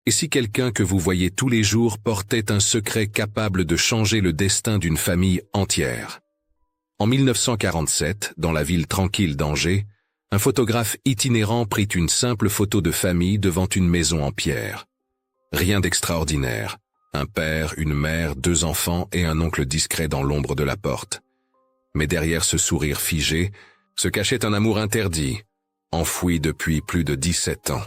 Et si quelqu'un que vous voyez tous les jours portait un secret capable de changer le destin d'une famille entière? En 1947, dans la ville tranquille d'Angers, un photographe itinérant prit une simple photo de famille devant une maison en pierre. Rien d'extraordinaire. Un père, une mère, 2 enfants et un oncle discret dans l'ombre de la porte. Mais derrière ce sourire figé, se cachait un amour interdit, enfoui depuis plus de 17 ans.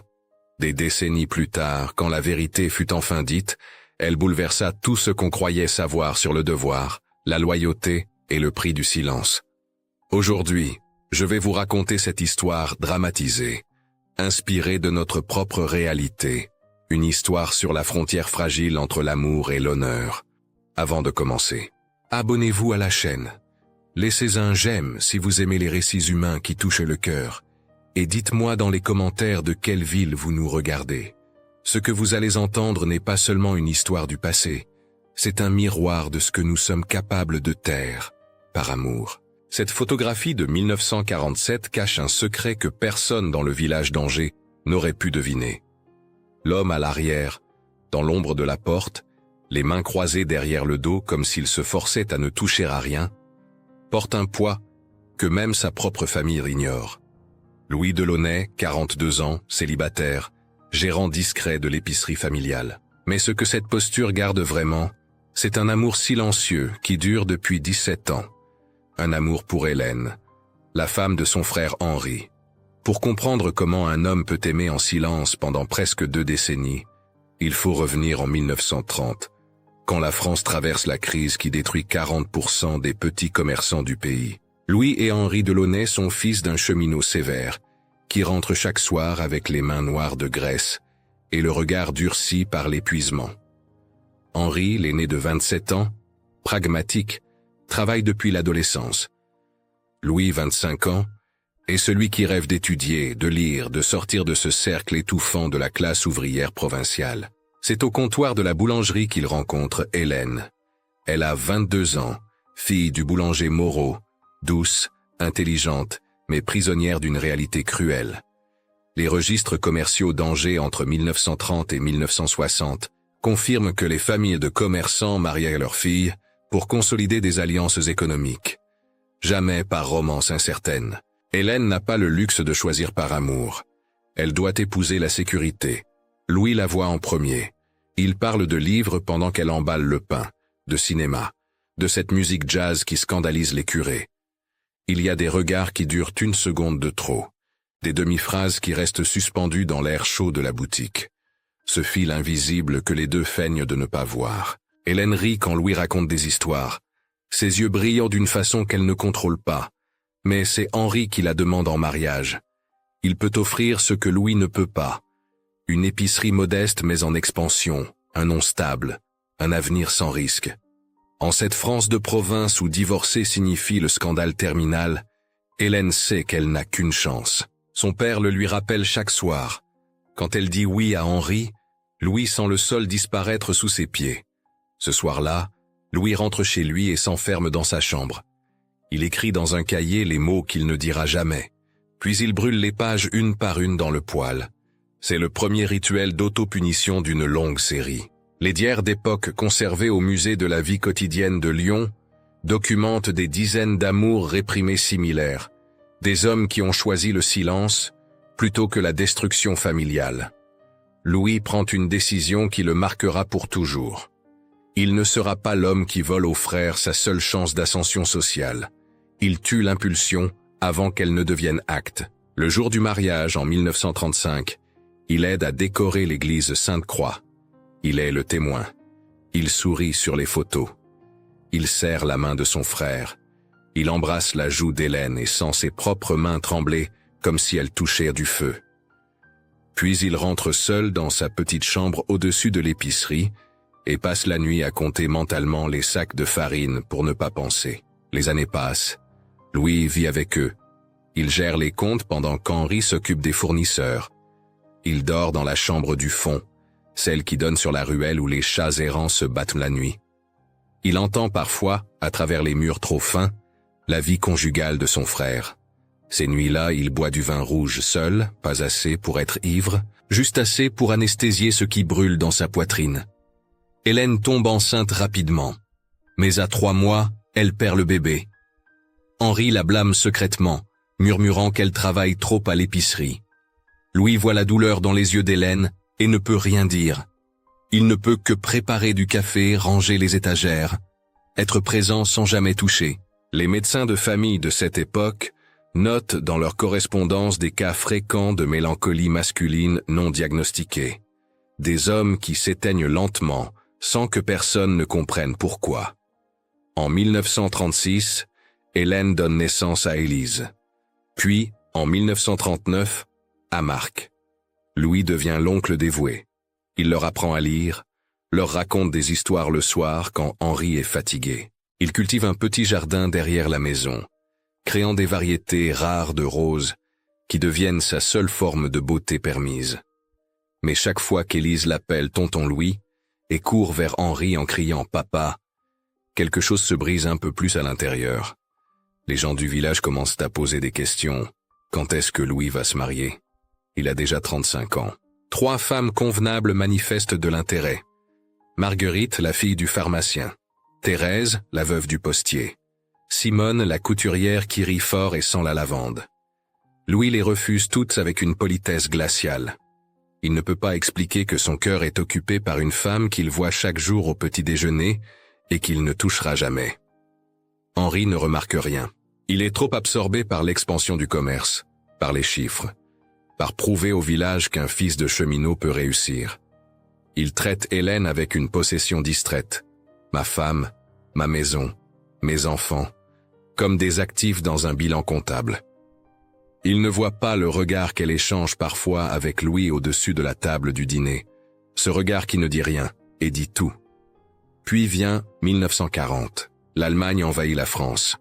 Des décennies plus tard, quand la vérité fut enfin dite, elle bouleversa tout ce qu'on croyait savoir sur le devoir, la loyauté et le prix du silence. Aujourd'hui, je vais vous raconter cette histoire dramatisée, inspirée de notre propre réalité, une histoire sur la frontière fragile entre l'amour et l'honneur. Avant de commencer, abonnez-vous à la chaîne. Laissez un j'aime si vous aimez les récits humains qui touchent le cœur, et dites-moi dans les commentaires de quelle ville vous nous regardez. Ce que vous allez entendre n'est pas seulement une histoire du passé, c'est un miroir de ce que nous sommes capables de taire, par amour. Cette photographie de 1947 cache un secret que personne dans le village d'Angers n'aurait pu deviner. L'homme à l'arrière, dans l'ombre de la porte, les mains croisées derrière le dos comme s'il se forçait à ne toucher à rien, porte un poids que même sa propre famille ignore. Louis Delaunay, 42 ans, célibataire, gérant discret de l'épicerie familiale. Mais ce que cette posture garde vraiment, c'est un amour silencieux qui dure depuis 17 ans. Un amour pour Hélène, la femme de son frère Henri. Pour comprendre comment un homme peut aimer en silence pendant presque 2 décennies, il faut revenir en 1930, quand la France traverse la crise qui détruit 40% des petits commerçants du pays. Louis et Henri Delaunay sont fils d'un cheminot sévère, qui rentre chaque soir avec les mains noires de graisse et le regard durci par l'épuisement. Henri, l'aîné de 27 ans, pragmatique, travaille depuis l'adolescence. Louis, 25 ans, est celui qui rêve d'étudier, de lire, de sortir de ce cercle étouffant de la classe ouvrière provinciale. C'est au comptoir de la boulangerie qu'il rencontre Hélène. Elle a 22 ans, fille du boulanger Moreau, douce, intelligente, mais prisonnière d'une réalité cruelle. Les registres commerciaux d'Angers entre 1930 et 1960 confirment que les familles de commerçants mariaient leurs filles pour consolider des alliances économiques. Jamais par romance incertaine. Hélène n'a pas le luxe de choisir par amour. Elle doit épouser la sécurité. Louis la voit en premier. Il parle de livres pendant qu'elle emballe le pain, de cinéma, de cette musique jazz qui scandalise les curés. Il y a des regards qui durent 1 seconde de trop, des demi-phrases qui restent suspendues dans l'air chaud de la boutique. Ce fil invisible que les deux feignent de ne pas voir. Hélène rit quand Louis raconte des histoires, ses yeux brillant d'une façon qu'elle ne contrôle pas. Mais c'est Henri qui la demande en mariage. Il peut offrir ce que Louis ne peut pas. Une épicerie modeste mais en expansion, un nom stable, un avenir sans risque. En cette France de province où divorcer signifie le scandale terminal, Hélène sait qu'elle n'a qu'une chance. Son père le lui rappelle chaque soir. Quand elle dit oui à Henri, Louis sent le sol disparaître sous ses pieds. Ce soir-là, Louis rentre chez lui et s'enferme dans sa chambre. Il écrit dans un cahier les mots qu'il ne dira jamais. Puis il brûle les pages une par une dans le poêle. C'est le premier rituel d'autopunition d'une longue série. Les diaires d'époque conservés au musée de la vie quotidienne de Lyon documentent des dizaines d'amours réprimés similaires, des hommes qui ont choisi le silence plutôt que la destruction familiale. Louis prend une décision qui le marquera pour toujours. Il ne sera pas l'homme qui vole au frère sa seule chance d'ascension sociale. Il tue l'impulsion avant qu'elle ne devienne acte. Le jour du mariage, en 1935, il aide à décorer l'église Sainte-Croix. Il est le témoin. Il sourit sur les photos. Il serre la main de son frère. Il embrasse la joue d'Hélène et sent ses propres mains trembler comme si elles touchaient du feu. Puis il rentre seul dans sa petite chambre au-dessus de l'épicerie et passe la nuit à compter mentalement les sacs de farine pour ne pas penser. Les années passent. Louis vit avec eux. Il gère les comptes pendant qu'Henri s'occupe des fournisseurs. Il dort dans la chambre du fond, celle qui donne sur la ruelle où les chats errants se battent la nuit. Il entend parfois, à travers les murs trop fins, la vie conjugale de son frère. Ces nuits-là, il boit du vin rouge seul, pas assez pour être ivre, juste assez pour anesthésier ce qui brûle dans sa poitrine. Hélène tombe enceinte rapidement. Mais à 3 mois, elle perd le bébé. Henri la blâme secrètement, murmurant qu'elle travaille trop à l'épicerie. Louis voit la douleur dans les yeux d'Hélène et ne peut rien dire. Il ne peut que préparer du café, ranger les étagères, être présent sans jamais toucher. Les médecins de famille de cette époque notent dans leur correspondance des cas fréquents de mélancolie masculine non diagnostiquée. Des hommes qui s'éteignent lentement, sans que personne ne comprenne pourquoi. En 1936, Hélène donne naissance à Élise. Puis, en 1939, à Marc. Louis devient l'oncle dévoué. Il leur apprend à lire, leur raconte des histoires le soir quand Henri est fatigué. Il cultive un petit jardin derrière la maison, créant des variétés rares de roses qui deviennent sa seule forme de beauté permise. Mais chaque fois qu'Élise l'appelle tonton Louis et court vers Henri en criant « Papa », quelque chose se brise un peu plus à l'intérieur. Les gens du village commencent à poser des questions. Quand est-ce que Louis va se marier? Il a déjà 35 ans. 3 femmes convenables manifestent de l'intérêt. Marguerite, la fille du pharmacien. Thérèse, la veuve du postier. Simone, la couturière qui rit fort et sent la lavande. Louis les refuse toutes avec une politesse glaciale. Il ne peut pas expliquer que son cœur est occupé par une femme qu'il voit chaque jour au petit déjeuner et qu'il ne touchera jamais. Henri ne remarque rien. Il est trop absorbé par l'expansion du commerce, par les chiffres, par prouver au village qu'un fils de cheminot peut réussir. Il traite Hélène avec une possession distraite. Ma femme, ma maison, mes enfants, comme des actifs dans un bilan comptable. Il ne voit pas le regard qu'elle échange parfois avec Louis au-dessus de la table du dîner, ce regard qui ne dit rien et dit tout. Puis vient 1940. L'Allemagne envahit la France.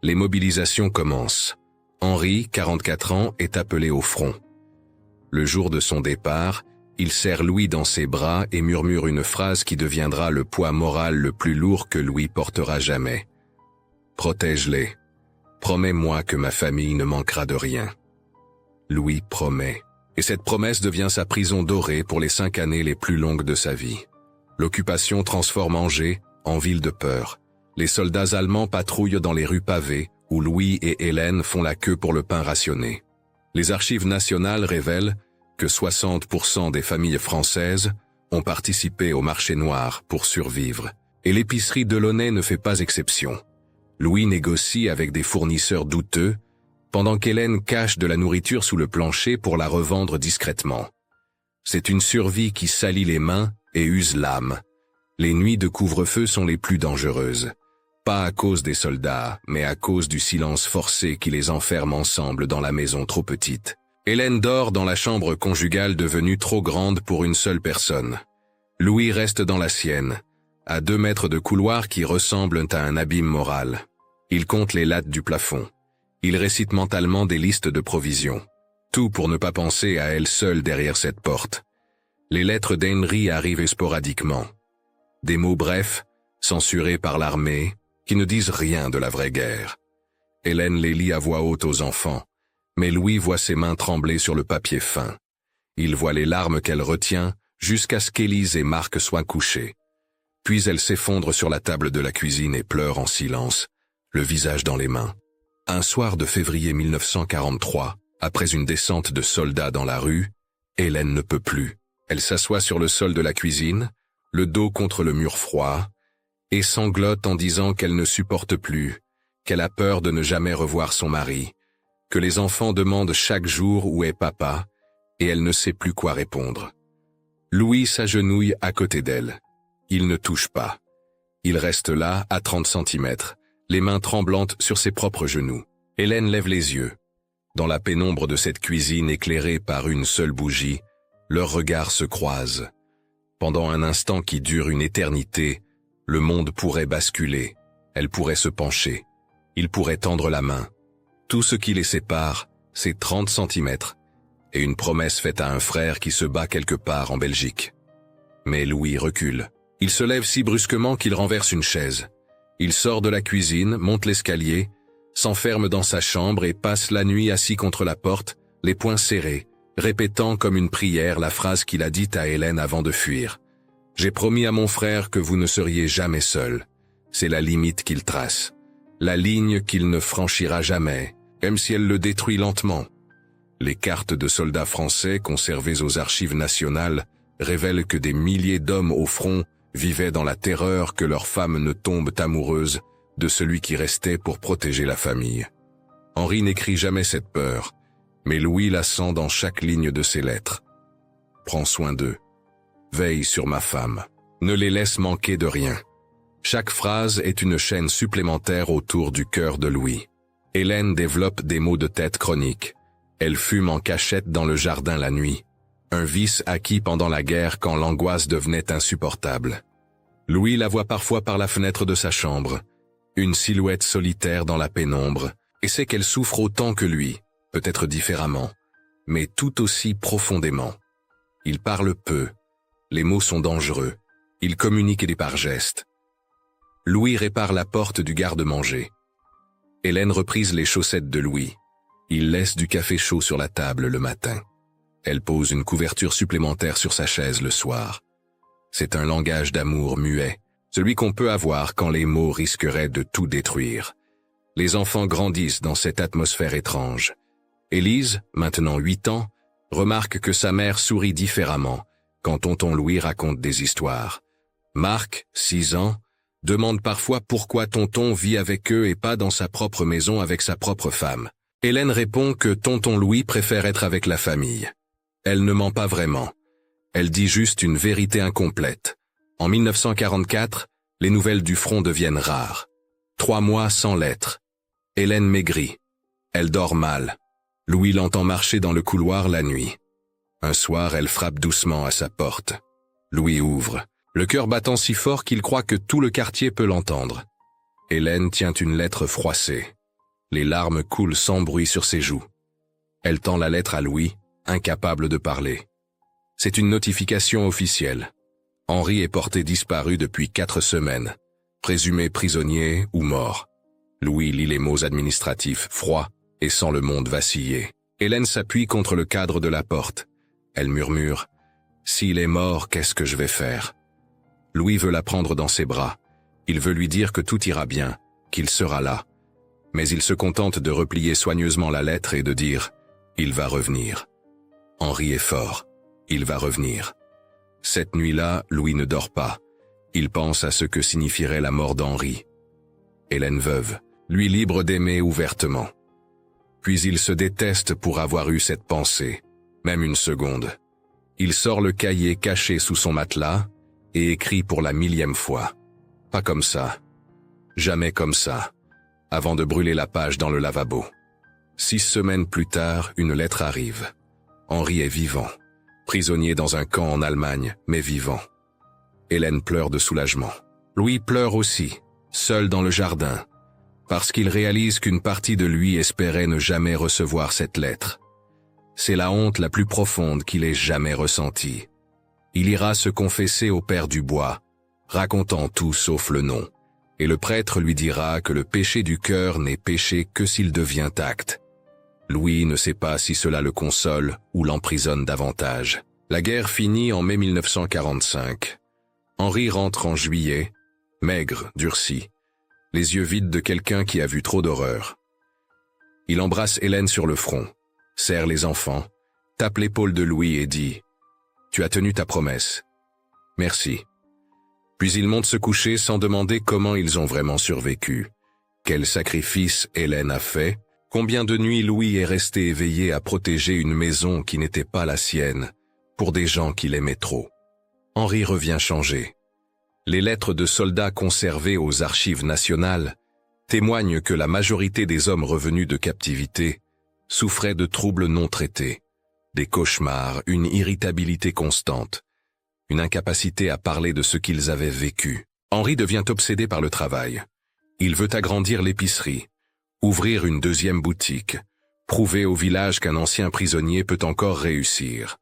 Les mobilisations commencent. Henri, 44 ans, est appelé au front. Le jour de son départ, il serre Louis dans ses bras et murmure une phrase qui deviendra le poids moral le plus lourd que Louis portera jamais. « Protège-les. Promets-moi que ma famille ne manquera de rien. » Louis promet. Et cette promesse devient sa prison dorée pour les 5 années les plus longues de sa vie. L'occupation transforme Angers en ville de peur. Les soldats allemands patrouillent dans les rues pavées où Louis et Hélène font la queue pour le pain rationné. Les archives nationales révèlent que 60% des familles françaises ont participé au marché noir pour survivre. Et l'épicerie Delaunay ne fait pas exception. Louis négocie avec des fournisseurs douteux, pendant qu'Hélène cache de la nourriture sous le plancher pour la revendre discrètement. C'est une survie qui salit les mains et use l'âme. Les nuits de couvre-feu sont les plus dangereuses. Pas à cause des soldats, mais à cause du silence forcé qui les enferme ensemble dans la maison trop petite. Hélène dort dans la chambre conjugale devenue trop grande pour une seule personne. Louis reste dans la sienne, à 2 mètres de couloir qui ressemblent à un abîme moral. Il compte les lattes du plafond. Il récite mentalement des listes de provisions. Tout pour ne pas penser à elle seule derrière cette porte. Les lettres d'Henri arrivent sporadiquement. Des mots brefs, censurés par l'armée, qui ne disent rien de la vraie guerre. Hélène les lit à voix haute aux enfants, mais Louis voit ses mains trembler sur le papier fin. Il voit les larmes qu'elle retient jusqu'à ce qu'Élise et Marc soient couchés. Puis elle s'effondre sur la table de la cuisine et pleure en silence, le visage dans les mains. Un soir de février 1943, après une descente de soldats dans la rue, Hélène ne peut plus. Elle s'assoit sur le sol de la cuisine, le dos contre le mur froid, et sanglote en disant qu'elle ne supporte plus, qu'elle a peur de ne jamais revoir son mari, que les enfants demandent chaque jour où est papa, et elle ne sait plus quoi répondre. Louis s'agenouille à côté d'elle. Il ne touche pas. Il reste là, à 30 centimètres, les mains tremblantes sur ses propres genoux. Hélène lève les yeux. Dans la pénombre de cette cuisine éclairée par une seule bougie, leurs regards se croisent. Pendant un instant qui dure une éternité, le monde pourrait basculer, elle pourrait se pencher, il pourrait tendre la main. Tout ce qui les sépare, c'est 30 centimètres, et une promesse faite à un frère qui se bat quelque part en Belgique. Mais Louis recule. Il se lève si brusquement qu'il renverse une chaise. Il sort de la cuisine, monte l'escalier, s'enferme dans sa chambre et passe la nuit assis contre la porte, les poings serrés, répétant comme une prière la phrase qu'il a dite à Hélène avant de fuir. « J'ai promis à mon frère que vous ne seriez jamais seul. » C'est la limite qu'il trace, la ligne qu'il ne franchira jamais, même si elle le détruit lentement. Les cartes de soldats français conservées aux archives nationales révèlent que des milliers d'hommes au front vivaient dans la terreur que leurs femmes ne tombent amoureuses de celui qui restait pour protéger la famille. Henri n'écrit jamais cette peur, mais Louis la sent dans chaque ligne de ses lettres. Prends soin d'eux. Veille sur ma femme. Ne les laisse manquer de rien. Chaque phrase est une chaîne supplémentaire autour du cœur de Louis. Hélène développe des maux de tête chroniques. Elle fume en cachette dans le jardin la nuit. Un vice acquis pendant la guerre quand l'angoisse devenait insupportable. Louis la voit parfois par la fenêtre de sa chambre, une silhouette solitaire dans la pénombre, et sait qu'elle souffre autant que lui, peut-être différemment, mais tout aussi profondément. Il parle peu, les mots sont dangereux, il communique par gestes. Louis répare la porte du garde-manger. Hélène reprise les chaussettes de Louis. Il laisse du café chaud sur la table le matin. Elle pose une couverture supplémentaire sur sa chaise le soir. C'est un langage d'amour muet, celui qu'on peut avoir quand les mots risqueraient de tout détruire. Les enfants grandissent dans cette atmosphère étrange. Élise, maintenant 8 ans, remarque que sa mère sourit différemment quand tonton Louis raconte des histoires. Marc, 6 ans, demande parfois pourquoi tonton vit avec eux et pas dans sa propre maison avec sa propre femme. Hélène répond que tonton Louis préfère être avec la famille. Elle ne ment pas vraiment. Elle dit juste une vérité incomplète. En 1944, les nouvelles du front deviennent rares. 3 mois sans lettres. Hélène maigrit. Elle dort mal. Louis l'entend marcher dans le couloir la nuit. Un soir, elle frappe doucement à sa porte. Louis ouvre, le cœur battant si fort qu'il croit que tout le quartier peut l'entendre. Hélène tient une lettre froissée. Les larmes coulent sans bruit sur ses joues. Elle tend la lettre à Louis, incapable de parler. C'est une notification officielle. Henri est porté disparu depuis 4 semaines, présumé prisonnier ou mort. Louis lit les mots administratifs, froids, et sent le monde vaciller. Hélène s'appuie contre le cadre de la porte. Elle murmure « S'il est mort, qu'est-ce que je vais faire ?» Louis veut la prendre dans ses bras. Il veut lui dire que tout ira bien, qu'il sera là. Mais il se contente de replier soigneusement la lettre et de dire « Il va revenir ». Henri est fort. Il va revenir. Cette nuit-là, Louis ne dort pas. Il pense à ce que signifierait la mort d'Henri. Hélène veuve, lui libre d'aimer ouvertement. Puis il se déteste pour avoir eu cette pensée, même une seconde. Il sort le cahier caché sous son matelas et écrit pour la 1000e fois. Pas comme ça. Jamais comme ça. Avant de brûler la page dans le lavabo. 6 semaines plus tard, une lettre arrive. Henri est vivant. Prisonnier dans un camp en Allemagne, mais vivant. Hélène pleure de soulagement. Louis pleure aussi, seul dans le jardin, parce qu'il réalise qu'une partie de lui espérait ne jamais recevoir cette lettre. C'est la honte la plus profonde qu'il ait jamais ressentie. Il ira se confesser au père Dubois, racontant tout sauf le nom, et le prêtre lui dira que le péché du cœur n'est péché que s'il devient acte. Louis ne sait pas si cela le console ou l'emprisonne davantage. La guerre finit en mai 1945. Henri rentre en juillet, maigre, durci, les yeux vides de quelqu'un qui a vu trop d'horreur. Il embrasse Hélène sur le front, serre les enfants, tape l'épaule de Louis et dit « Tu as tenu ta promesse. Merci. » Puis il monte se coucher sans demander comment ils ont vraiment survécu. Quel sacrifice Hélène a fait. Combien de nuits Louis est resté éveillé à protéger une maison qui n'était pas la sienne, pour des gens qu'il aimait trop. Henri revient changé. Les lettres de soldats conservées aux archives nationales témoignent que la majorité des hommes revenus de captivité souffraient de troubles non traités, des cauchemars, une irritabilité constante, une incapacité à parler de ce qu'ils avaient vécu. Henri devient obsédé par le travail. Il veut agrandir l'épicerie, ouvrir une 2e boutique, prouver au village qu'un ancien prisonnier peut encore réussir.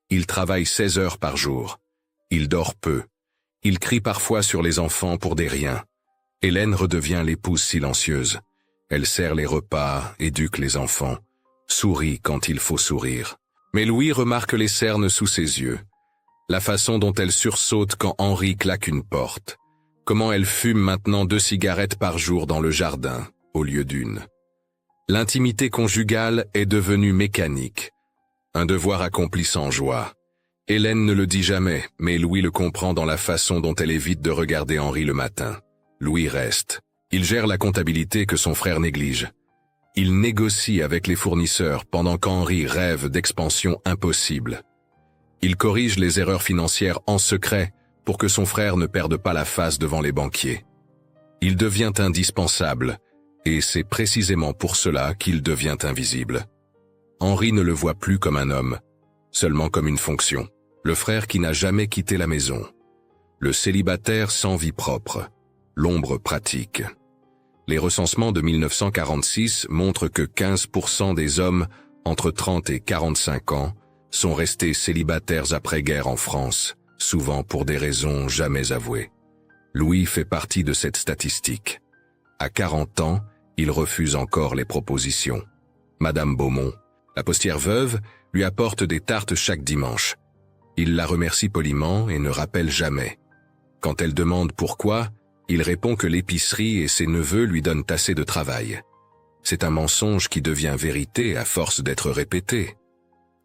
Il travaille 16 heures par jour. Il dort peu. Il crie parfois sur les enfants pour des riens. Hélène redevient l'épouse silencieuse. Elle sert les repas, éduque les enfants, sourit quand il faut sourire. Mais Louis remarque les cernes sous ses yeux. La façon dont elle sursaute quand Henri claque une porte. Comment elle fume maintenant 2 cigarettes par jour dans le jardin, au lieu d'une. L'intimité conjugale est devenue mécanique. Un devoir accompli sans joie. Hélène ne le dit jamais, mais Louis le comprend dans la façon dont elle évite de regarder Henri le matin. Louis reste. Il gère la comptabilité que son frère néglige. Il négocie avec les fournisseurs pendant qu'Henri rêve d'expansion impossible. Il corrige les erreurs financières en secret pour que son frère ne perde pas la face devant les banquiers. Il devient indispensable, et c'est précisément pour cela qu'il devient invisible. Henri ne le voit plus comme un homme, seulement comme une fonction. Le frère qui n'a jamais quitté la maison. Le célibataire sans vie propre. L'ombre pratique. Les recensements de 1946 montrent que 15% des hommes entre 30 et 45 ans sont restés célibataires après-guerre en France, souvent pour des raisons jamais avouées. Louis fait partie de cette statistique. À 40 ans, il refuse encore les propositions. Madame Beaumont, la postière veuve, lui apporte des tartes chaque dimanche. Il la remercie poliment et ne rappelle jamais. Quand elle demande pourquoi, il répond que l'épicerie et ses neveux lui donnent assez de travail. C'est un mensonge qui devient vérité à force d'être répété.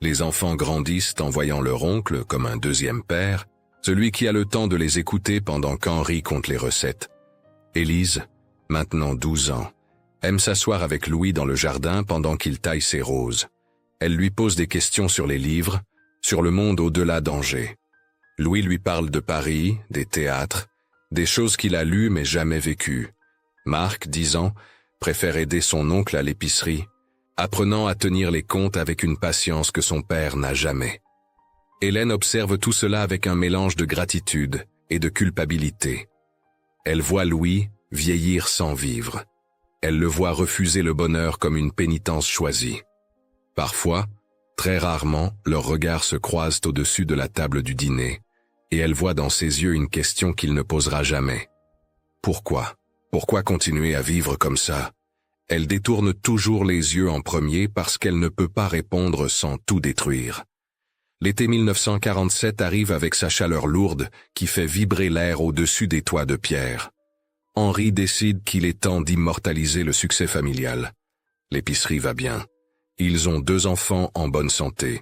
Les enfants grandissent en voyant leur oncle comme un deuxième père, celui qui a le temps de les écouter pendant qu'Henri compte les recettes. Élise, maintenant 12 ans, aime s'asseoir avec Louis dans le jardin pendant qu'il taille ses roses. Elle lui pose des questions sur les livres, sur le monde au-delà d'Angers. Louis lui parle de Paris, des théâtres, des choses qu'il a lues mais jamais vécues. Marc, 10 ans, préfère aider son oncle à l'épicerie, apprenant à tenir les comptes avec une patience que son père n'a jamais. Hélène observe tout cela avec un mélange de gratitude et de culpabilité. Elle voit Louis vieillir sans vivre. Elle le voit refuser le bonheur comme une pénitence choisie. Parfois, très rarement, leurs regards se croisent au-dessus de la table du dîner, et elle voit dans ses yeux une question qu'il ne posera jamais. Pourquoi? Pourquoi continuer à vivre comme ça? Elle détourne toujours les yeux en premier parce qu'elle ne peut pas répondre sans tout détruire. L'été 1947 arrive avec sa chaleur lourde qui fait vibrer l'air au-dessus des toits de pierre. Henri décide qu'il est temps d'immortaliser le succès familial. L'épicerie va bien. Ils ont 2 enfants en bonne santé.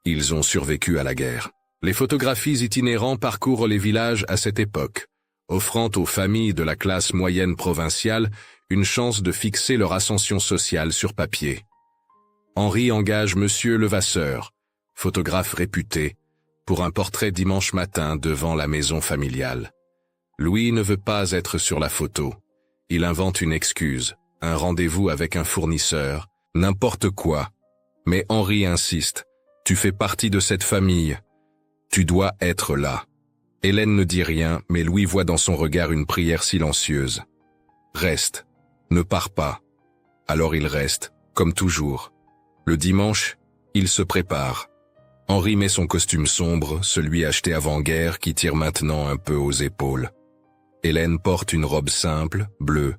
Ils ont survécu à la guerre. Les photographies itinérants parcourent les villages à cette époque, offrant aux familles de la classe moyenne provinciale une chance de fixer leur ascension sociale sur papier. Henri engage Monsieur Levasseur, photographe réputé, pour un portrait dimanche matin devant la maison familiale. Louis ne veut pas être sur la photo. Il invente une excuse, un rendez-vous avec un fournisseur, n'importe quoi. Mais Henri insiste. Tu fais partie de cette famille. Tu dois être là. Hélène ne dit rien, mais Louis voit dans son regard une prière silencieuse. Reste. Ne pars pas. Alors il reste, comme toujours. Le dimanche, il se prépare. Henri met son costume sombre, celui acheté avant-guerre qui tire maintenant un peu aux épaules. Hélène porte une robe simple, bleue,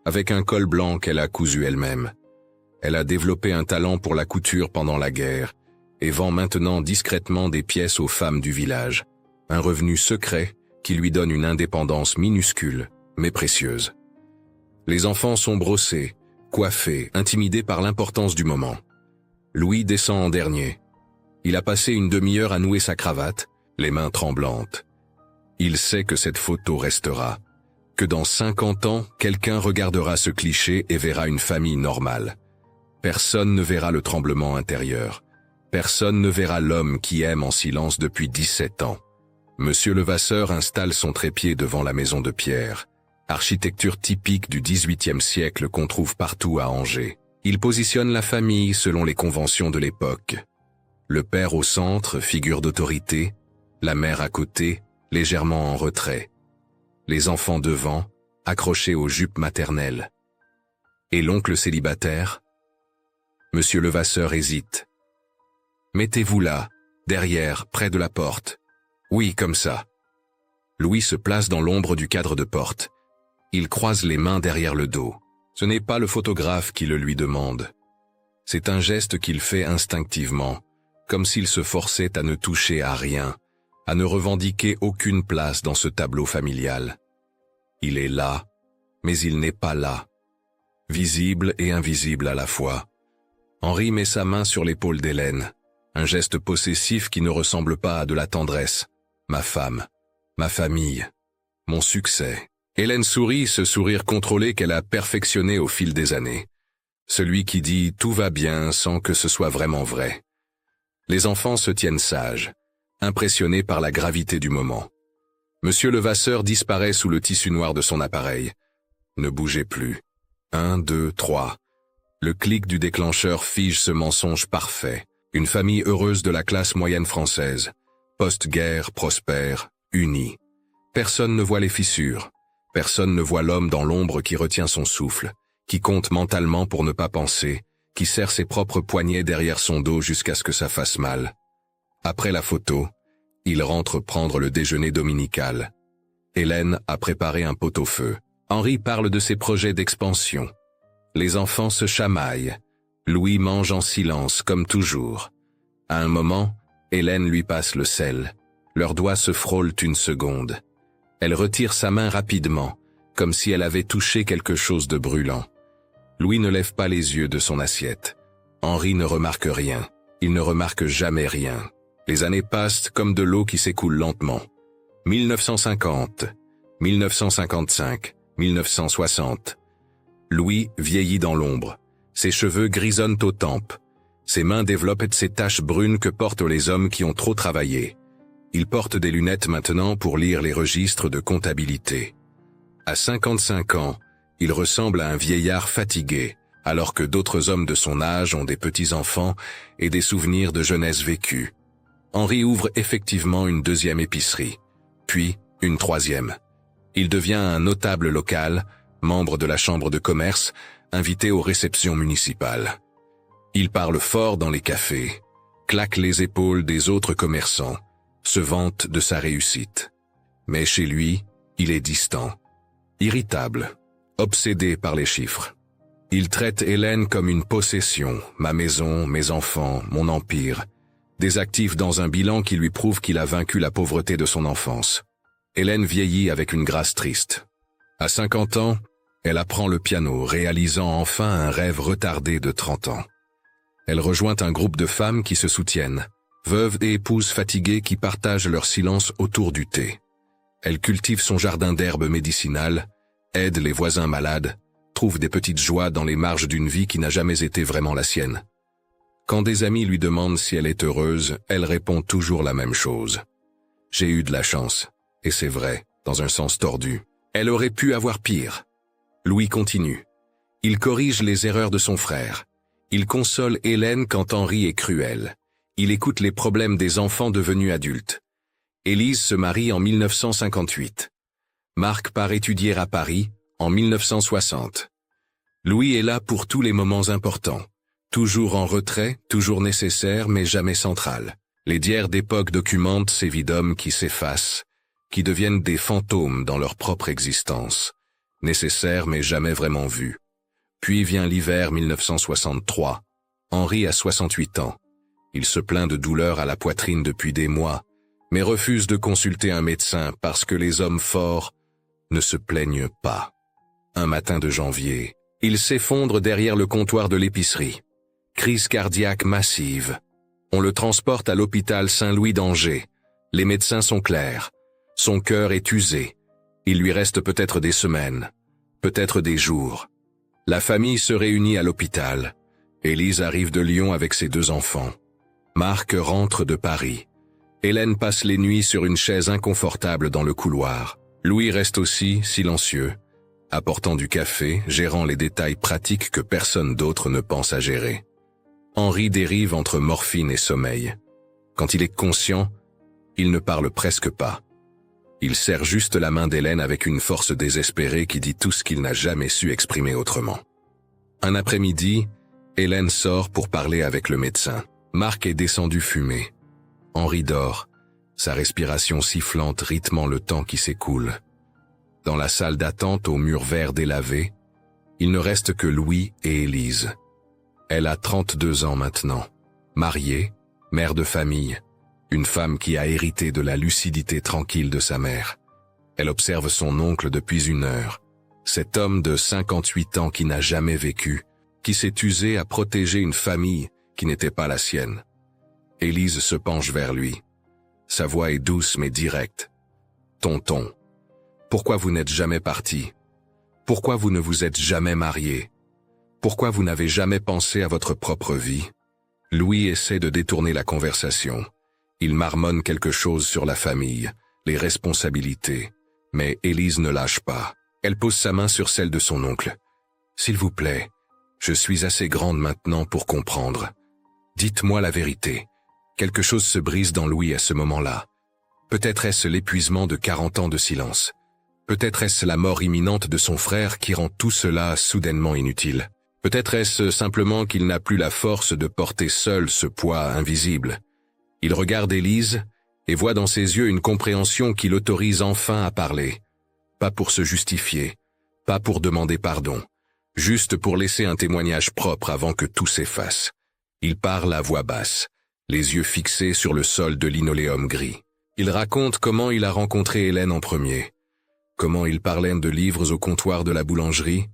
avec un col blanc qu'elle a cousu elle-même. Elle a développé un talent pour la couture pendant la guerre et vend maintenant discrètement des pièces aux femmes du village. Un revenu secret qui lui donne une indépendance minuscule, mais précieuse. Les enfants sont brossés, coiffés, intimidés par l'importance du moment. Louis descend en dernier. Il a passé une demi-heure à nouer sa cravate, les mains tremblantes. Il sait que cette photo restera, que dans 50 ans, quelqu'un regardera ce cliché et verra une famille normale. Personne ne verra le tremblement intérieur. Personne ne verra l'homme qui aime en silence depuis 17 ans. Monsieur Levasseur installe son trépied devant la maison de pierre, architecture typique du XVIIIe siècle qu'on trouve partout à Angers. Il positionne la famille selon les conventions de l'époque. Le père au centre, figure d'autorité, la mère à côté, légèrement en retrait. Les enfants devant, accrochés aux jupes maternelles. Et l'oncle célibataire? Monsieur Levasseur hésite. Mettez-vous là, derrière, près de la porte. Oui, comme ça. Louis se place dans l'ombre du cadre de porte. Il croise les mains derrière le dos. Ce n'est pas le photographe qui le lui demande. C'est un geste qu'il fait instinctivement, comme s'il se forçait à ne toucher à rien, à ne revendiquer aucune place dans ce tableau familial. Il est là, mais il n'est pas là. Visible et invisible à la fois. Henri met sa main sur l'épaule d'Hélène, un geste possessif qui ne ressemble pas à de la tendresse. Ma femme, ma famille, mon succès. Hélène sourit, ce sourire contrôlé qu'elle a perfectionné au fil des années. Celui qui dit « tout va bien » sans que ce soit vraiment vrai. Les enfants se tiennent sages, impressionnés par la gravité du moment. Monsieur Levasseur disparaît sous le tissu noir de son appareil. Ne bougez plus. 1, 2, 3. Le clic du déclencheur fige ce mensonge parfait. Une famille heureuse de la classe moyenne française. Post-guerre, prospère, unie. Personne ne voit les fissures. Personne ne voit l'homme dans l'ombre qui retient son souffle, qui compte mentalement pour ne pas penser, qui serre ses propres poignets derrière son dos jusqu'à ce que ça fasse mal. Après la photo, il rentre prendre le déjeuner dominical. Hélène a préparé un pot-au-feu. Henri parle de ses projets d'expansion. Les enfants se chamaillent. Louis mange en silence, comme toujours. À un moment, Hélène lui passe le sel. Leurs doigts se frôlent une seconde. Elle retire sa main rapidement, comme si elle avait touché quelque chose de brûlant. Louis ne lève pas les yeux de son assiette. Henri ne remarque rien. Il ne remarque jamais rien. Les années passent comme de l'eau qui s'écoule lentement. 1950, 1955, 1960. Louis vieillit dans l'ombre. Ses cheveux grisonnent aux tempes. Ses mains développent ces taches brunes que portent les hommes qui ont trop travaillé. Il porte des lunettes maintenant pour lire les registres de comptabilité. À 55 ans, il ressemble à un vieillard fatigué, alors que d'autres hommes de son âge ont des petits-enfants et des souvenirs de jeunesse vécue. Henri ouvre effectivement une deuxième épicerie, puis une troisième. Il devient un notable local, membre de la chambre de commerce, invité aux réceptions municipales. Il parle fort dans les cafés, claque les épaules des autres commerçants, se vante de sa réussite. Mais chez lui, il est distant, irritable, obsédé par les chiffres. Il traite Hélène comme une possession, ma maison, mes enfants, mon empire, des actifs dans un bilan qui lui prouve qu'il a vaincu la pauvreté de son enfance. Hélène vieillit avec une grâce triste. À 50 ans, elle apprend le piano, réalisant enfin un rêve retardé de 30 ans. Elle rejoint un groupe de femmes qui se soutiennent, veuves et épouses fatiguées qui partagent leur silence autour du thé. Elle cultive son jardin d'herbes médicinales, aide les voisins malades, trouve des petites joies dans les marges d'une vie qui n'a jamais été vraiment la sienne. Quand des amis lui demandent si elle est heureuse, elle répond toujours la même chose. J'ai eu de la chance, et c'est vrai, dans un sens tordu. Elle aurait pu avoir pire. Louis continue. Il corrige les erreurs de son frère. Il console Hélène quand Henri est cruel. Il écoute les problèmes des enfants devenus adultes. Élise se marie en 1958. Marc part étudier à Paris en 1960. Louis est là pour tous les moments importants. Toujours en retrait, toujours nécessaire, mais jamais central. Les diaires d'époque documentent ces vies d'hommes qui s'effacent, qui deviennent des fantômes dans leur propre existence. Nécessaires mais jamais vraiment vus. Puis vient l'hiver 1963. Henri a 68 ans. Il se plaint de douleurs à la poitrine depuis des mois, mais refuse de consulter un médecin parce que les hommes forts ne se plaignent pas. Un matin de janvier, il s'effondre derrière le comptoir de l'épicerie. Crise cardiaque massive. On le transporte à l'hôpital Saint-Louis d'Angers. Les médecins sont clairs. Son cœur est usé. Il lui reste peut-être des semaines, peut-être des jours. La famille se réunit à l'hôpital. Élise arrive de Lyon avec ses 2 enfants. Marc rentre de Paris. Hélène passe les nuits sur une chaise inconfortable dans le couloir. Louis reste aussi silencieux, apportant du café, gérant les détails pratiques que personne d'autre ne pense à gérer. Henri dérive entre morphine et sommeil. Quand il est conscient, il ne parle presque pas. Il serre juste la main d'Hélène avec une force désespérée qui dit tout ce qu'il n'a jamais su exprimer autrement. Un après-midi, Hélène sort pour parler avec le médecin. Marc est descendu fumer. Henri dort, sa respiration sifflante rythmant le temps qui s'écoule. Dans la salle d'attente aux murs verts délavés, Il ne reste que Louis et Élise. Elle a 32 ans maintenant, mariée, mère de famille, une femme qui a hérité de la lucidité tranquille de sa mère. Elle observe son oncle depuis 1 heure, cet homme de 58 ans qui n'a jamais vécu, qui s'est usé à protéger une famille qui n'était pas la sienne. Élise se penche vers lui. Sa voix est douce mais directe. « Tonton, pourquoi vous n'êtes jamais parti? Pourquoi vous ne vous êtes jamais marié? Pourquoi vous n'avez jamais pensé à votre propre vie ?» Louis essaie de détourner la conversation. Il marmonne quelque chose sur la famille, les responsabilités. Mais Élise ne lâche pas. Elle pose sa main sur celle de son oncle. « S'il vous plaît, je suis assez grande maintenant pour comprendre. Dites-moi la vérité. » Quelque chose se brise dans Louis à ce moment-là. Peut-être est-ce l'épuisement de 40 ans de silence. Peut-être est-ce la mort imminente de son frère qui rend tout cela soudainement inutile. Peut-être est-ce simplement qu'il n'a plus la force de porter seul ce poids invisible. Il regarde Élise et voit dans ses yeux une compréhension qui l'autorise enfin à parler. Pas pour se justifier, pas pour demander pardon, juste pour laisser un témoignage propre avant que tout s'efface. Il parle à voix basse, les yeux fixés sur le sol de linoléum gris. Il raconte comment il a rencontré Hélène en premier, comment il parlait de livres au comptoir de la boulangerie,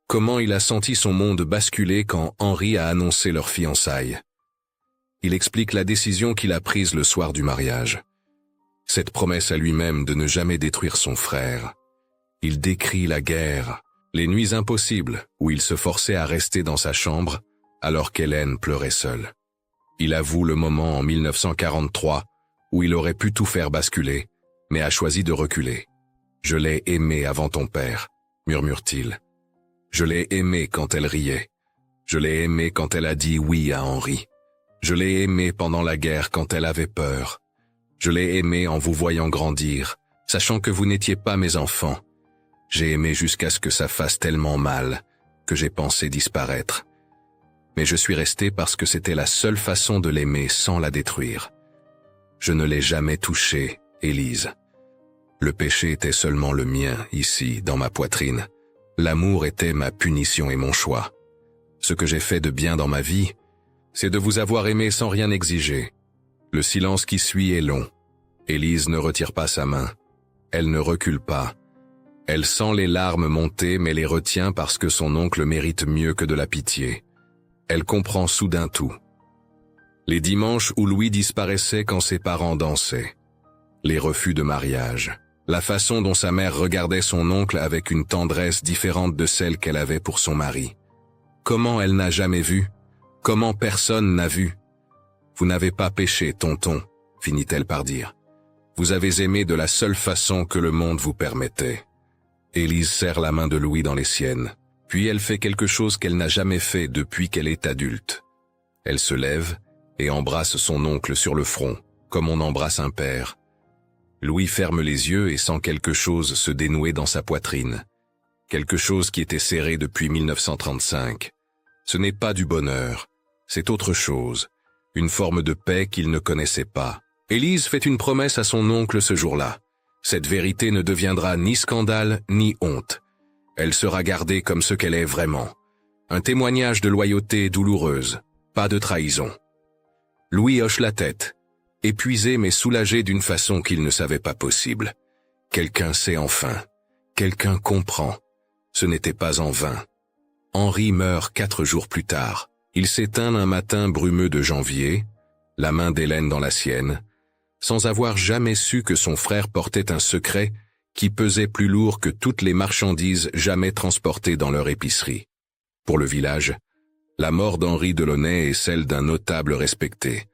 comment il a senti son monde basculer quand Henri a annoncé leur fiançailles. Il explique la décision qu'il a prise le soir du mariage. Cette promesse à lui-même de ne jamais détruire son frère. Il décrit la guerre, les nuits impossibles où il se forçait à rester dans sa chambre alors qu'Hélène pleurait seule. Il avoue le moment en 1943 où il aurait pu tout faire basculer, mais a choisi de reculer. « Je l'ai aimée avant ton père », murmure-t-il. « Je l'ai aimée quand elle riait. Je l'ai aimée quand elle a dit oui à Henri. Je l'ai aimée pendant la guerre quand elle avait peur. Je l'ai aimée en vous voyant grandir, sachant que vous n'étiez pas mes enfants. J'ai aimé jusqu'à ce que ça fasse tellement mal que j'ai pensé disparaître. Mais je suis resté parce que c'était la seule façon de l'aimer sans la détruire. Je ne l'ai jamais touchée, Élise. Le péché était seulement le mien, ici, dans ma poitrine. L'amour était ma punition et mon choix. Ce que j'ai fait de bien dans ma vie, c'est de vous avoir aimé sans rien exiger. Le silence qui suit est long. Élise ne retire pas sa main. Elle ne recule pas. Elle sent les larmes monter mais les retient parce que son oncle mérite mieux que de la pitié. Elle comprend soudain tout. Les dimanches où Louis disparaissait quand ses parents dansaient. Les refus de mariage. La façon dont sa mère regardait son oncle avec une tendresse différente de celle qu'elle avait pour son mari. Comment elle n'a jamais vu? Comment personne n'a vu? Vous n'avez pas péché, tonton, finit-elle par dire. Vous avez aimé de la seule façon que le monde vous permettait. Élise serre la main de Louis dans les siennes. Puis elle fait quelque chose qu'elle n'a jamais fait depuis qu'elle est adulte. Elle se lève et embrasse son oncle sur le front, comme on embrasse un père. Louis ferme les yeux et sent quelque chose se dénouer dans sa poitrine. Quelque chose qui était serré depuis 1935. Ce n'est pas du bonheur, c'est autre chose, une forme de paix qu'il ne connaissait pas. Élise fait une promesse à son oncle ce jour-là. Cette vérité ne deviendra ni scandale ni honte. Elle sera gardée comme ce qu'elle est vraiment. Un témoignage de loyauté douloureuse, pas de trahison. Louis hoche la tête, épuisé mais soulagé d'une façon qu'il ne savait pas possible. Quelqu'un sait enfin. Quelqu'un comprend. Ce n'était pas en vain. Henri meurt 4 jours plus tard. Il s'éteint un matin brumeux de janvier, la main d'Hélène dans la sienne, sans avoir jamais su que son frère portait un secret qui pesait plus lourd que toutes les marchandises jamais transportées dans leur épicerie. Pour le village, la mort d'Henri Delaunay est celle d'un notable respecté,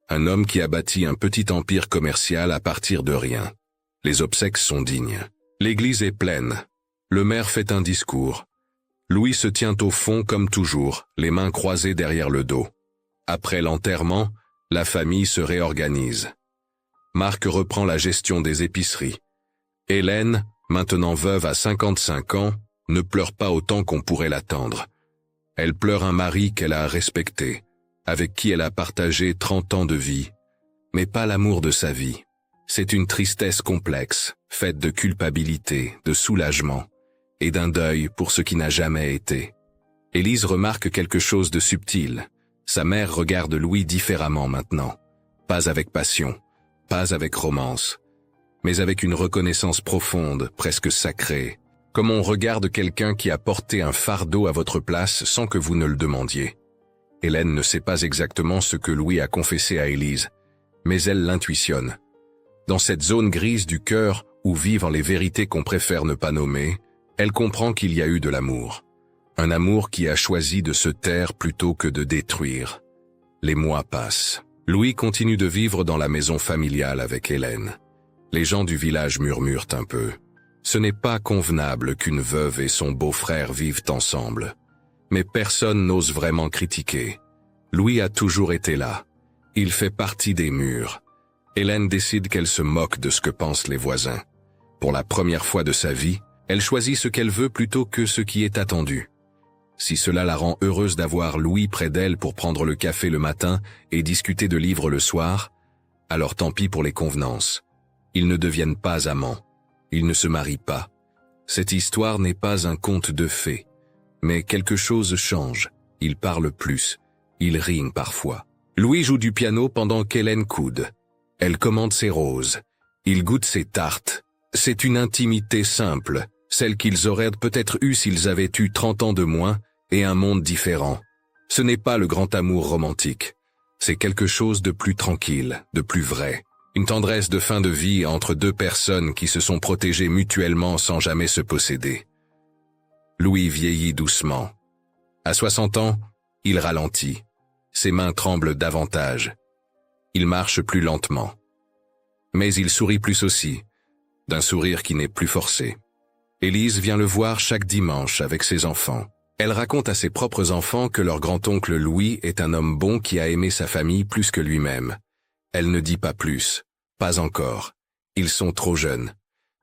un homme qui a bâti un petit empire commercial à partir de rien. Les obsèques sont dignes. L'église est pleine. Le maire fait un discours. Louis se tient au fond comme toujours, les mains croisées derrière le dos. Après l'enterrement, la famille se réorganise. Marc reprend la gestion des épiceries. Hélène, maintenant veuve à 55 ans, ne pleure pas autant qu'on pourrait l'attendre. Elle pleure un mari qu'elle a respecté, avec qui elle a partagé 30 ans de vie, mais pas l'amour de sa vie. C'est une tristesse complexe, faite de culpabilité, de soulagement, et d'un deuil pour ce qui n'a jamais été. Élise remarque quelque chose de subtil. Sa mère regarde Louis différemment maintenant. Pas avec passion, pas avec romance, mais avec une reconnaissance profonde, presque sacrée, comme on regarde quelqu'un qui a porté un fardeau à votre place sans que vous ne le demandiez. Hélène ne sait pas exactement ce que Louis a confessé à Élise, mais elle l'intuitionne. Dans cette zone grise du cœur où vivent les vérités qu'on préfère ne pas nommer, elle comprend qu'il y a eu de l'amour. Un amour qui a choisi de se taire plutôt que de détruire. Les mois passent. Louis continue de vivre dans la maison familiale avec Hélène. Les gens du village murmurent un peu. Ce n'est pas convenable qu'une veuve et son beau-frère vivent ensemble. Mais personne n'ose vraiment critiquer. Louis a toujours été là. Il fait partie des murs. Hélène décide qu'elle se moque de ce que pensent les voisins. Pour la première fois de sa vie, elle choisit ce qu'elle veut plutôt que ce qui est attendu. Si cela la rend heureuse d'avoir Louis près d'elle pour prendre le café le matin et discuter de livres le soir, alors tant pis pour les convenances. Ils ne deviennent pas amants. Ils ne se marient pas. Cette histoire n'est pas un conte de fées. Mais quelque chose change. Ils parlent plus. Ils riment parfois. Louis joue du piano pendant qu'Hélène coude. Elle commande ses roses. Il goûte ses tartes. C'est une intimité simple, celle qu'ils auraient peut-être eue s'ils avaient eu 30 ans de moins et un monde différent. Ce n'est pas le grand amour romantique. C'est quelque chose de plus tranquille, de plus vrai. Une tendresse de fin de vie entre deux personnes qui se sont protégées mutuellement sans jamais se posséder. Louis vieillit doucement. À 60 ans, il ralentit. Ses mains tremblent davantage. Il marche plus lentement. Mais il sourit plus aussi, d'un sourire qui n'est plus forcé. Élise vient le voir chaque dimanche avec ses enfants. Elle raconte à ses propres enfants que leur grand-oncle Louis est un homme bon qui a aimé sa famille plus que lui-même. Elle ne dit pas plus, pas encore. Ils sont trop jeunes.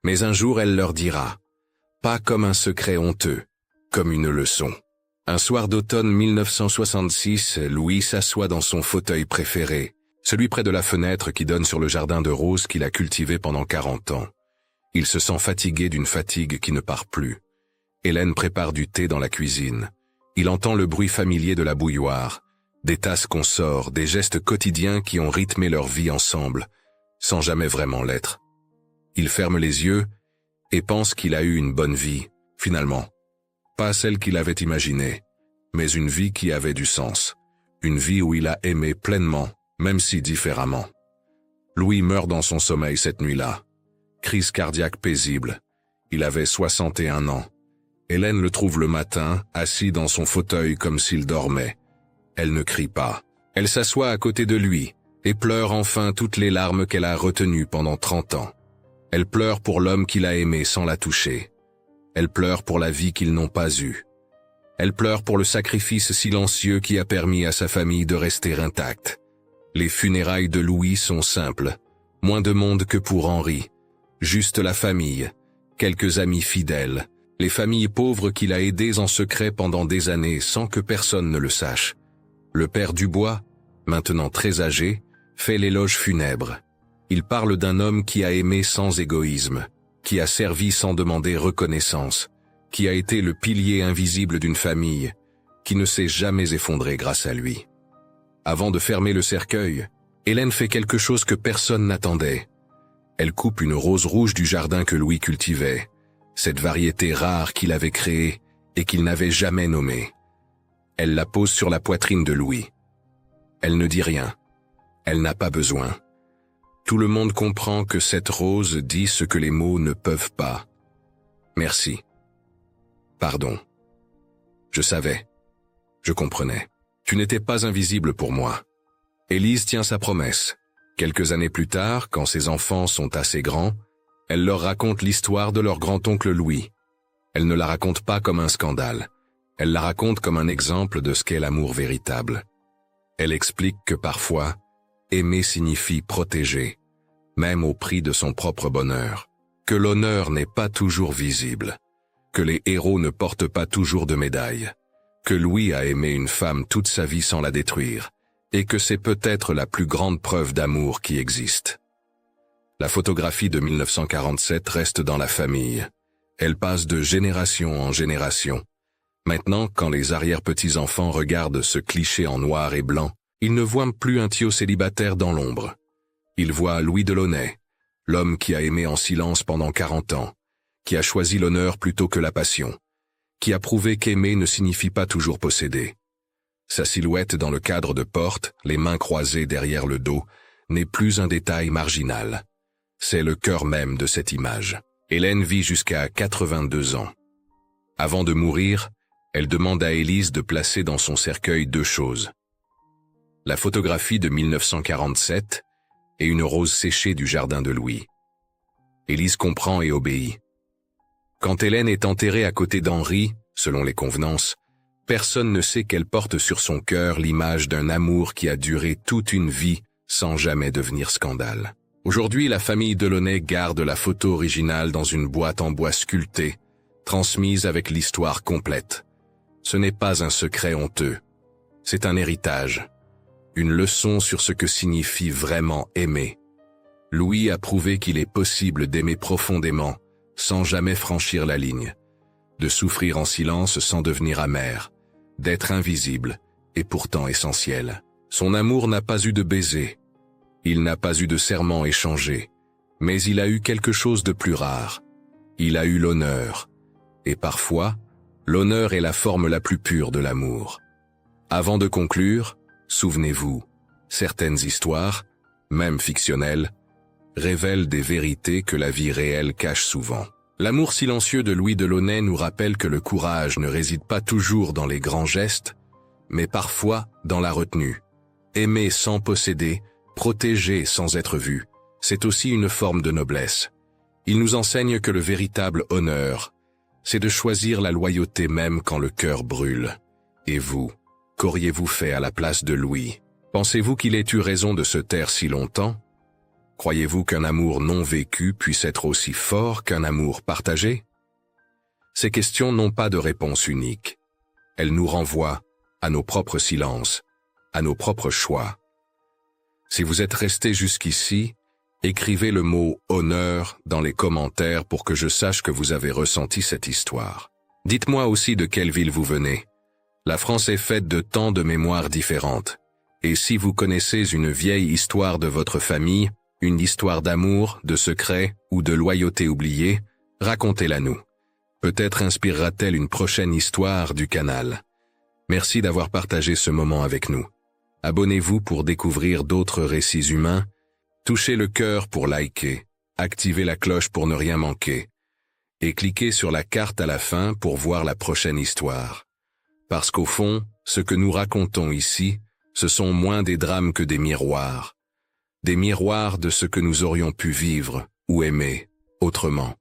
Mais un jour elle leur dira, pas comme un secret honteux, comme une leçon. Un soir d'automne 1966, Louis s'assoit dans son fauteuil préféré, celui près de la fenêtre qui donne sur le jardin de roses qu'il a cultivé pendant 40 ans. Il se sent fatigué d'une fatigue qui ne part plus. Hélène prépare du thé dans la cuisine. Il entend le bruit familier de la bouilloire, des tasses qu'on sort, des gestes quotidiens qui ont rythmé leur vie ensemble, sans jamais vraiment l'être. Il ferme les yeux et pense qu'il a eu une bonne vie, finalement. Pas celle qu'il avait imaginée, mais une vie qui avait du sens. Une vie où il a aimé pleinement, même si différemment. Louis meurt dans son sommeil cette nuit-là. Crise cardiaque paisible. Il avait 61 ans. Hélène le trouve le matin, assis dans son fauteuil comme s'il dormait. Elle ne crie pas. Elle s'assoit à côté de lui et pleure enfin toutes les larmes qu'elle a retenues pendant 30 ans. Elle pleure pour l'homme qu'il a aimé sans la toucher. Elle pleure pour la vie qu'ils n'ont pas eue. Elle pleure pour le sacrifice silencieux qui a permis à sa famille de rester intacte. Les funérailles de Louis sont simples. Moins de monde que pour Henri. Juste la famille, quelques amis fidèles, les familles pauvres qu'il a aidées en secret pendant des années sans que personne ne le sache. Le père Dubois, maintenant très âgé, fait l'éloge funèbre. Il parle d'un homme qui a aimé sans égoïsme, qui a servi sans demander reconnaissance, qui a été le pilier invisible d'une famille, qui ne s'est jamais effondré grâce à lui. Avant de fermer le cercueil, Hélène fait quelque chose que personne n'attendait. Elle coupe une rose rouge du jardin que Louis cultivait, cette variété rare qu'il avait créée et qu'il n'avait jamais nommée. Elle la pose sur la poitrine de Louis. Elle ne dit rien. Elle n'a pas besoin. Tout le monde comprend que cette rose dit ce que les mots ne peuvent pas. Merci. Pardon. Je savais. Je comprenais. Tu n'étais pas invisible pour moi. Élise tient sa promesse. Quelques années plus tard, quand ses enfants sont assez grands, elle leur raconte l'histoire de leur grand-oncle Louis. Elle ne la raconte pas comme un scandale. Elle la raconte comme un exemple de ce qu'est l'amour véritable. Elle explique que parfois, aimer signifie protéger, même au prix de son propre bonheur, que l'honneur n'est pas toujours visible, que les héros ne portent pas toujours de médailles, que Louis a aimé une femme toute sa vie sans la détruire, et que c'est peut-être la plus grande preuve d'amour qui existe. La photographie de 1947 reste dans la famille. Elle passe de génération en génération. Maintenant, quand les arrière-petits-enfants regardent ce cliché en noir et blanc, ils ne voient plus un Thio célibataire dans l'ombre. Ils voient Louis Delaunay, l'homme qui a aimé en silence pendant 40 ans, qui a choisi l'honneur plutôt que la passion, qui a prouvé qu'aimer ne signifie pas toujours posséder. Sa silhouette dans le cadre de porte, les mains croisées derrière le dos, n'est plus un détail marginal. C'est le cœur même de cette image. Hélène vit jusqu'à 82 ans. Avant de mourir, elle demande à Élise de placer dans son cercueil 2 choses. La photographie de 1947 et une rose séchée du jardin de Louis. Élise comprend et obéit. Quand Hélène est enterrée à côté d'Henri, selon les convenances, personne ne sait qu'elle porte sur son cœur l'image d'un amour qui a duré toute une vie sans jamais devenir scandale. Aujourd'hui, la famille Delaunay garde la photo originale dans une boîte en bois sculpté, transmise avec l'histoire complète. Ce n'est pas un secret honteux. C'est un héritage. Une leçon sur ce que signifie vraiment aimer. Louis a prouvé qu'il est possible d'aimer profondément, sans jamais franchir la ligne. De souffrir en silence sans devenir amer. D'être invisible, et pourtant essentiel. Son amour n'a pas eu de baiser. Il n'a pas eu de serment échangé. Mais il a eu quelque chose de plus rare. Il a eu l'honneur. Et parfois, l'honneur est la forme la plus pure de l'amour. Avant de conclure, souvenez-vous, certaines histoires, même fictionnelles, révèlent des vérités que la vie réelle cache souvent. L'amour silencieux de Louis Delaunay nous rappelle que le courage ne réside pas toujours dans les grands gestes, mais parfois dans la retenue. Aimer sans posséder, protéger sans être vu, c'est aussi une forme de noblesse. Il nous enseigne que le véritable honneur, c'est de choisir la loyauté même quand le cœur brûle. Et vous, qu'auriez-vous fait à la place de Louis? Pensez-vous qu'il ait eu raison de se taire si longtemps? Croyez-vous qu'un amour non vécu puisse être aussi fort qu'un amour partagé? Ces questions n'ont pas de réponse unique. Elles nous renvoient à nos propres silences, à nos propres choix. Si vous êtes resté jusqu'ici, écrivez le mot « honneur » dans les commentaires pour que je sache que vous avez ressenti cette histoire. Dites-moi aussi de quelle ville vous venez. La France est faite de tant de mémoires différentes. Et si vous connaissez une vieille histoire de votre famille, une histoire d'amour, de secret ou de loyauté oubliée, racontez-la nous. Peut-être inspirera-t-elle une prochaine histoire du canal. Merci d'avoir partagé ce moment avec nous. Abonnez-vous pour découvrir d'autres récits humains. Touchez le cœur pour liker, activez la cloche pour ne rien manquer, et cliquez sur la carte à la fin pour voir la prochaine histoire. Parce qu'au fond, ce que nous racontons ici, ce sont moins des drames que des miroirs de ce que nous aurions pu vivre ou aimer autrement.